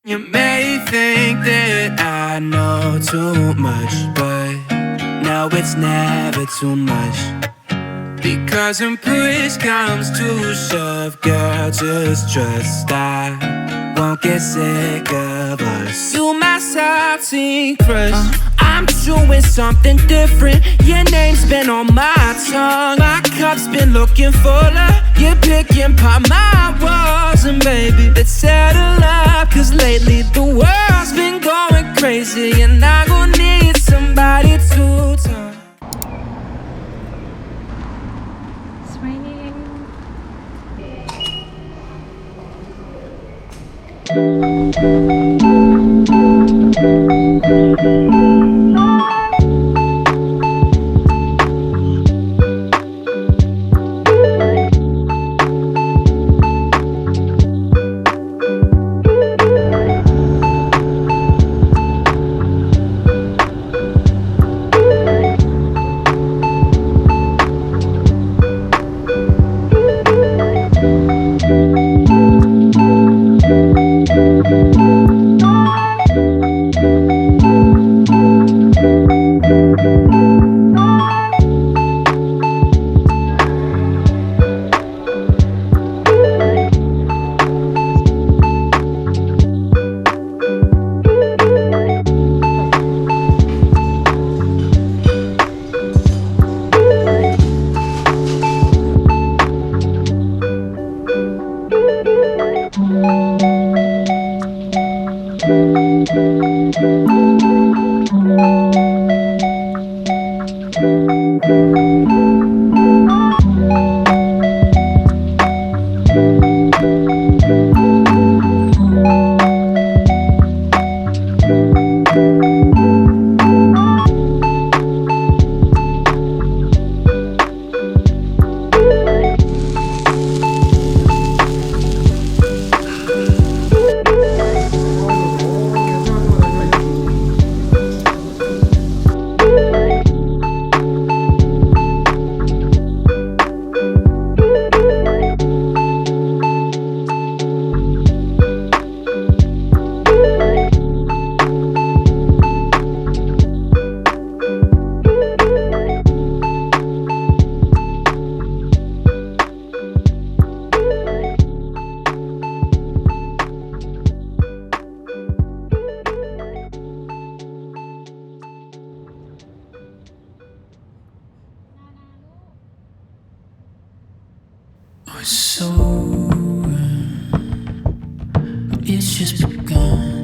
You may think that I know too much, but no, it's never too much. Because when push comes to shove, girl, just trust I won't get sick of us. You my salty crush, I'm doing something different. Your name's been on my tongue, my cup's been looking fuller. You're picking apart my walls, and baby, let's settle up. Cause lately the world's been going crazy, and I gon' need somebody to talk. It's raining. It's so, it's just begun.